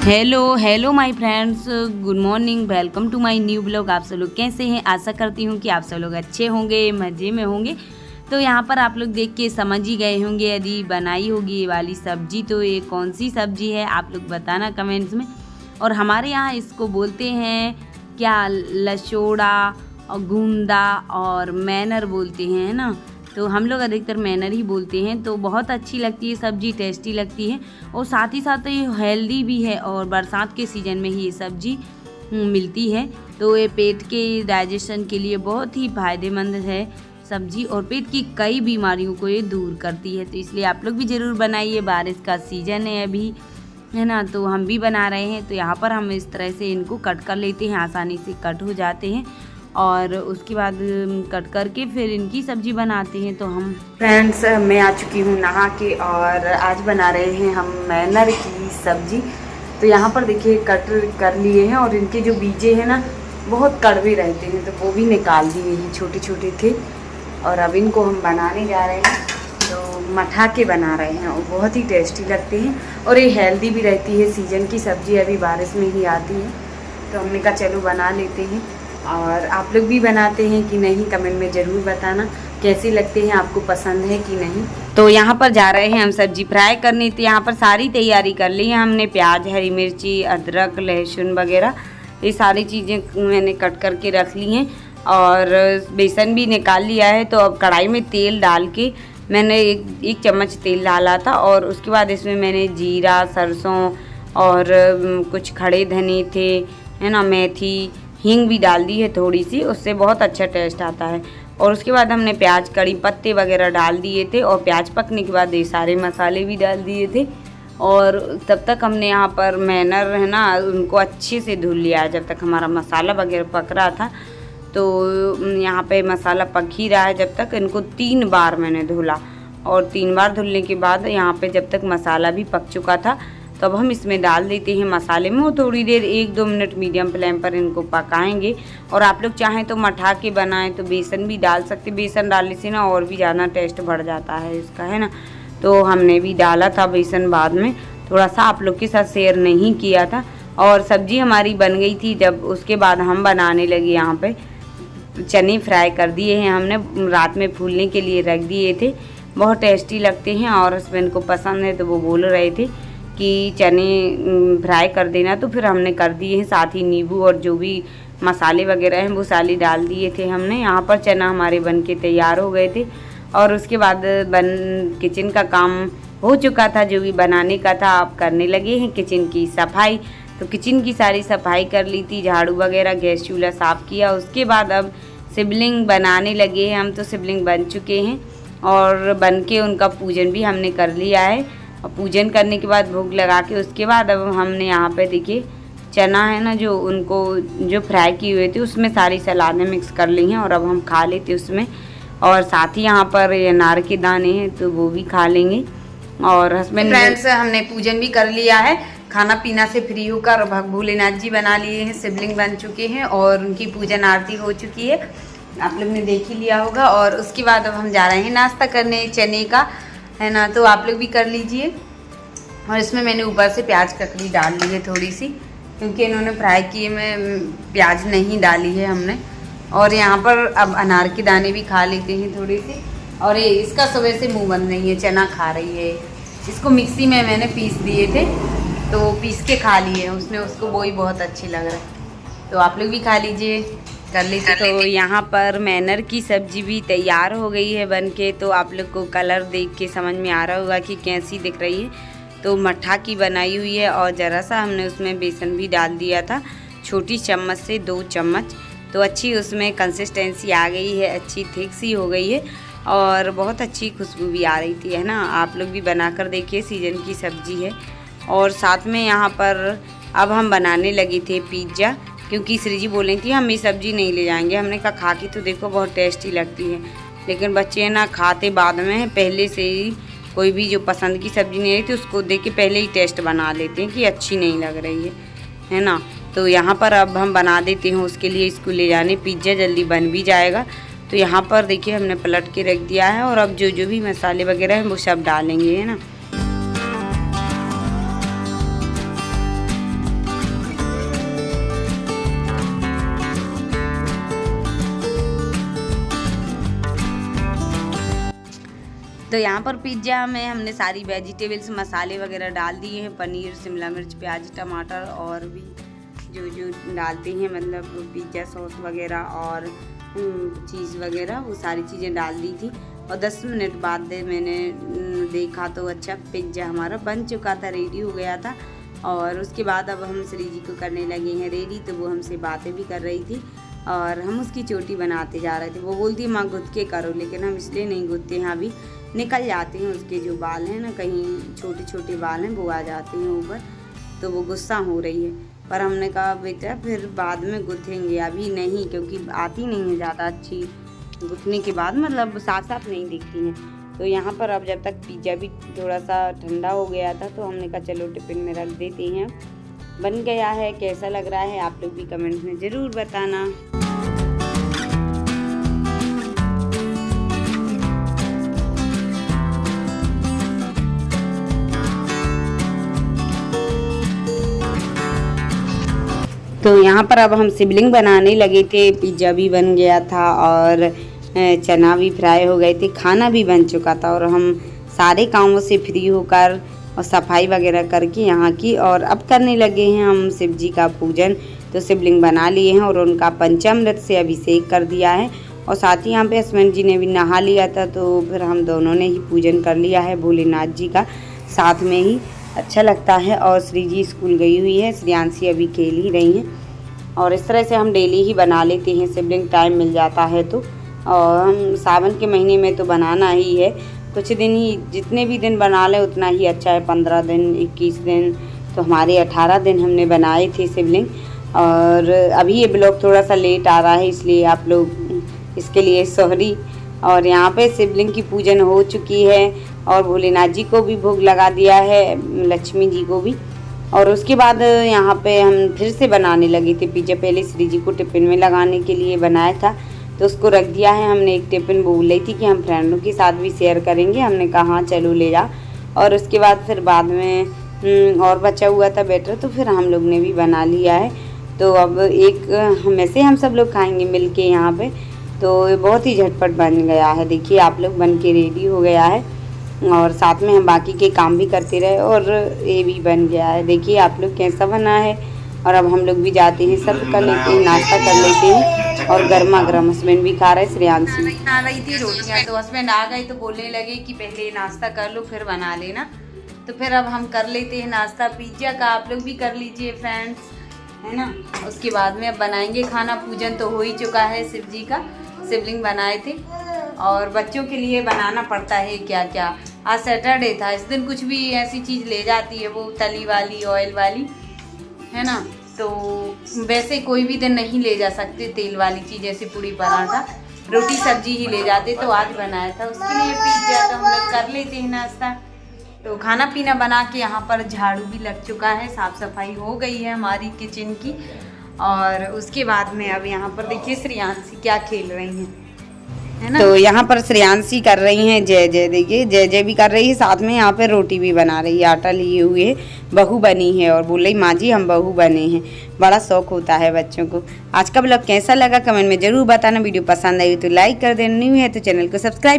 Hello my friends, good morning. Welcome to my new blog. आप सब लोग कैसे हैं? आशा करती हूँ कि आप सब लोग अच्छे होंगे, मज़े में होंगे। तो यहाँ पर आप लोग देख के समझ ही गए होंगे, यदि बनाई होगी ये वाली सब्जी तो ये कौन सी सब्जी है, आप लोग बताना कमेंट्स में। और हमारे यहाँ इसको बोलते हैं क्या, लशोड़ा और गूंदा और मैनर बोलते हैं, है ना। तो हम लोग अधिकतर मैनर ही बोलते हैं। तो बहुत अच्छी लगती है सब्ज़ी, टेस्टी लगती है और साथ ही साथ ये हेल्दी भी है। और बरसात के सीज़न में ही ये सब्ज़ी मिलती है। तो ये पेट के डाइजेशन के लिए बहुत ही फ़ायदेमंद है सब्ज़ी और पेट की कई बीमारियों को ये दूर करती है। तो इसलिए आप लोग भी ज़रूर बनाइए। बारिश का सीज़न है अभी, है ना, तो हम भी बना रहे हैं। तो यहाँ पर हम इस तरह से इनको कट कर लेते हैं, आसानी से कट हो जाते हैं और उसके बाद कट करके फिर इनकी सब्ज़ी बनाते हैं। तो हम फ्रेंड्स, मैं आ चुकी हूँ नहा के और आज बना रहे हैं हम मैनर की सब्ज़ी। तो यहाँ पर देखिए कट कर लिए हैं और इनके जो बीजे हैं ना बहुत कड़वे रहते हैं, तो वो भी निकाल दिए हैं, छोटे छोटे थे। और अब इनको हम बनाने जा रहे हैं। तो मठा के बना रहे हैं और बहुत ही टेस्टी लगते हैं और ये हेल्दी भी रहती है। सीज़न की सब्ज़ी अभी बारिश में ही आती है, तो हमने कहा चलो बना लेते हैं। और आप लोग भी बनाते हैं कि नहीं, कमेंट में ज़रूर बताना कैसी लगती हैं, आपको पसंद है कि नहीं। तो यहाँ पर जा रहे हैं हम सब्जी फ्राई करनी। तो यहाँ पर सारी तैयारी कर ली है हमने। प्याज, हरी मिर्ची, अदरक, लहसुन वगैरह ये सारी चीज़ें मैंने कट करके रख ली हैं और बेसन भी निकाल लिया है। तो अब कढ़ाई में तेल डाल के मैंने एक चम्मच तेल डाला था और उसके बाद इसमें मैंने जीरा, सरसों और कुछ खड़े धने थे, है ना, मेथी, हींग भी डाल दी है थोड़ी सी, उससे बहुत अच्छा टेस्ट आता है। और उसके बाद हमने प्याज, कड़ी पत्ते वगैरह डाल दिए थे और प्याज पकने के बाद ये सारे मसाले भी डाल दिए थे। और तब तक हमने यहाँ पर मैनर, है ना, उनको अच्छे से धुल लिया है। जब तक हमारा मसाला वगैरह पक रहा था, तो यहाँ पे मसाला पक ही रहा है। जब तक इनको 3 बार मैंने धुला और 3 बार धुलने के बाद यहाँ पे जब तक मसाला भी पक चुका था, तब हम इसमें डाल देते हैं मसाले में। वो थोड़ी देर 1-2 मिनट मीडियम फ्लेम पर इनको पकाएंगे। और आप लोग चाहें तो मठा के बनाएं तो बेसन भी डाल सकते। बेसन डालने से ना और भी ज़्यादा टेस्ट बढ़ जाता है इसका, है ना। तो हमने भी डाला था बेसन बाद में, थोड़ा सा आप लोग के साथ शेयर नहीं किया था। और सब्जी हमारी बन गई थी जब उसके बाद हम बनाने लगे। यहाँ पर चने फ्राई कर दिए हैं हमने, रात में फूलने के लिए रख दिए थे। बहुत टेस्टी लगते हैं और हस्बैंड को पसंद है, तो वो बोल रहे थे कि चने फ्राई कर देना, तो फिर हमने कर दिए हैं। साथ ही नींबू और जो भी मसाले वगैरह हैं वो साले डाल दिए थे हमने। यहाँ पर चना हमारे बन के तैयार हो गए थे और उसके बाद किचन का काम हो चुका था, जो भी बनाने का था। आप करने लगे हैं किचन की सफाई। तो किचन की सारी सफाई कर ली थी, झाड़ू वगैरह, गैस चूल्हा साफ़ किया। उसके बाद अब शिवलिंग बनाने लगे हैं हम। तो शिवलिंग बन चुके हैं और बन के उनका पूजन भी हमने कर लिया है। और पूजन करने के बाद भोग लगा के उसके बाद अब हमने यहाँ पे देखिए चना, है ना, जो उनको जो फ्राई किए हुए थे उसमें सारी सलादें मिक्स कर ली हैं और अब हम खा लेते उसमें। और साथ ही यहाँ पर ये अनार के दाने हैं तो वो भी खा लेंगे। और हस्बैंड फ्रेंड्स, हमने पूजन भी कर लिया है। खाना पीना से फ्री होकर भोलेनाथ जी बना लिए हैं, शिवलिंग बन चुके हैं और उनकी पूजन आरती हो चुकी है, आप लोग ने देख ही लिया होगा। और उसके बाद अब हम जा रहे हैं नाश्ता करने चने का, है ना, तो आप लोग भी कर लीजिए। और इसमें मैंने ऊपर से प्याज ककड़ी डाल ली है थोड़ी सी, क्योंकि इन्होंने फ्राई किए में प्याज नहीं डाली है हमने। और यहाँ पर अब अनार के दाने भी खा लेते हैं थोड़ी सी। और ये इसका सुबह से मुंह बंद नहीं है, चना खा रही है। इसको मिक्सी में मैंने पीस दिए थे, तो पीस के खा लिए उसने, उसको वो ही बहुत अच्छी लग रहा है। तो आप लोग भी खा लीजिए, कर लीजिए। तो यहाँ पर मैनर की सब्जी भी तैयार हो गई है बन के। तो आप लोग को कलर देख के समझ में आ रहा होगा कि कैसी दिख रही है। तो मट्ठा की बनाई हुई है और ज़रा सा हमने उसमें बेसन भी डाल दिया था, छोटी चम्मच से 2 चम्मच। तो अच्छी उसमें कंसिस्टेंसी आ गई है, अच्छी थिक सी हो गई है और बहुत अच्छी खुशबू भी आ रही थी, है ना। आप लोग भी बनाकर देखिए, सीजन की सब्जी है। और साथ में यहाँ पर अब हम बनाने लगे थे पिज़्ज़ा, क्योंकि श्री जी बोल रही थी हम ये सब्ज़ी नहीं ले जाएंगे। हमने कहा खा के तो देखो, बहुत टेस्टी लगती है। लेकिन बच्चे ना खाते बाद में, पहले से ही कोई भी जो पसंद की सब्ज़ी नहीं रहती उसको देख के पहले ही टेस्ट बना लेते हैं कि अच्छी नहीं लग रही है ना। तो यहाँ पर अब हम बना देते हैं उसके लिए इसको ले जाने। पिज़्ज़ा जल्दी बन भी जाएगा। तो यहाँ पर देखिए हमने पलट के रख दिया है और अब जो जो भी मसाले वगैरह हैं वो सब डालेंगे, है ना। तो यहाँ पर पिज्ज़ा में हमने सारी वेजिटेबल्स मसाले वगैरह डाल दिए हैं, पनीर, शिमला मिर्च, प्याज, टमाटर और भी जो जो डालते हैं मतलब पिज्ज़ा सॉस वगैरह और चीज़ वगैरह वो सारी चीज़ें डाल दी थी। और 10 मिनट बाद मैंने देखा तो अच्छा पिज्ज़ा हमारा बन चुका था, रेडी हो गया था। और उसके बाद अब हम श्री जी को करने लगे हैं रेडी। तो वो हमसे बातें भी कर रही थी और हम उसकी चोटी बनाते जा रहे थे। वो बोलती है माँ गुथ के करो, लेकिन हम इसलिए नहीं गुथते हैं, अभी निकल जाते हैं उसके जो बाल हैं ना, कहीं छोटे छोटे बाल हैं वो आ जाते हैं ऊपर, तो वो गुस्सा हो रही है। पर हमने कहा बेटा फिर बाद में गुथेंगे, अभी नहीं, क्योंकि आती नहीं है ज़्यादा अच्छी, गुथने के बाद मतलब साफ साफ नहीं दिखती हैं। तो यहाँ पर अब जब तक पिज़्ज़ा भी थोड़ा सा ठंडा हो गया था तो हमने कहा चलो टिफ़िन में रख देते हैं। बन गया है, कैसा लग रहा है आप लोग भी कमेंट्स में ज़रूर बताना। तो यहाँ पर अब हम सिबलिंग बनाने लगे थे, पिज़्ज़ा भी बन गया था और चना भी फ्राई हो गए थे, खाना भी बन चुका था और हम सारे कामों से फ्री होकर और सफाई वगैरह करके यहाँ की और अब करने लगे हैं हम शिव जी का पूजन। तो शिवलिंग बना लिए हैं और उनका पंचामृत से अभिषेक कर दिया है और साथ ही यहाँ पे हस्बैंड जी ने भी नहा लिया था। तो फिर हम दोनों ने ही पूजन कर लिया है भोलेनाथ जी का साथ में ही, अच्छा लगता है। और श्री जी स्कूल गई हुई है, श्रेयांशी अभी खेल ही रही हैं और इस तरह से हम डेली ही बना लेते हैं शिवलिंग, टाइम मिल जाता है तो। और हम सावन के महीने में तो बनाना ही है, कुछ दिन ही, जितने भी दिन बना लें उतना ही अच्छा है। 15 दिन, 21 दिन, तो हमारे 18 दिन हमने बनाए थे शिवलिंग। और अभी ये ब्लॉग थोड़ा सा लेट आ रहा है, इसलिए आप लोग इसके लिए सॉरी। और यहाँ पे शिवलिंग की पूजन हो चुकी है और भोलेनाथ जी को भी भोग लगा दिया है, लक्ष्मी जी को भी। और उसके बाद यहाँ पे हम फिर से बनाने लगे थे पिज़्ज़ा। पहले श्री जी को टिफ़िन में लगाने के लिए बनाया था तो उसको रख दिया है हमने। एक टिफ़िन बोल रही थी कि हम फ्रेंडों के साथ भी शेयर करेंगे, हमने कहा हाँ चलो ले जा। और उसके बाद फिर बाद में और बचा हुआ था बैटर, तो फिर हम लोग ने भी बना लिया है। तो अब एक में से हम सब लोग खाएंगे मिल के यहाँ पे। तो बहुत ही झटपट बन गया है, देखिए आप लोग, बन के रेडी हो गया है और साथ में हम बाकी के काम भी करते रहे और ये भी बन गया है। देखिए आप लोग कैसा बना है। और अब हम लोग भी जाते हैं, सब कर लेते हैं, नाश्ता कर लेते हैं। और गर्मा गर्म हस्बैंड भी खा रहे, श्रेयांशी खा रही थी रोटियाँ। तो हस्बैंड आ गए तो बोलने लगे कि पहले नाश्ता कर लो फिर बना लेना। तो फिर अब हम कर लेते हैं नाश्ता पिज़्ज़ा का, आप लोग भी कर लीजिए फ्रेंड्स, है ना। उसके बाद में अब बनाएंगे खाना। पूजन तो हो ही चुका है शिव जी का, शिवलिंग बनाए थे और बच्चों के लिए बनाना पड़ता है क्या क्या। आज सैटरडे था, इस दिन कुछ भी ऐसी चीज़ ले जाती है वो तली वाली, ऑयल वाली, है ना। तो वैसे कोई भी दिन नहीं ले जा सकते तेल वाली चीज़, जैसे पूड़ी पराठा, रोटी सब्जी ही ले जाते। तो आज बनाया था उसके लिए पिज़्ज़ा। तो हम लोग कर लेते हैं नाश्ता। तो खाना पीना बना के यहाँ पर झाड़ू भी लग चुका है, साफ़ सफाई हो गई है हमारी किचन की। और उसके बाद में अब यहाँ पर देखिए श्रेयांशी क्या खेल रही हैं, है ना। तो यहाँ पर श्रेयांशी कर रही हैं जय जय, देखिए जय जय भी कर रही है, साथ में यहाँ पे रोटी भी बना रही है, आटा लिए हुए बहू बनी है और बोल रही माँ जी हम बहू बने हैं। बड़ा शौक होता है बच्चों को। आज का ब्लॉग कैसा लगा कमेंट में ज़रूर बताना। वीडियो पसंद आई तो लाइक कर देना, न्यू है तो चैनल को सब्सक्राइब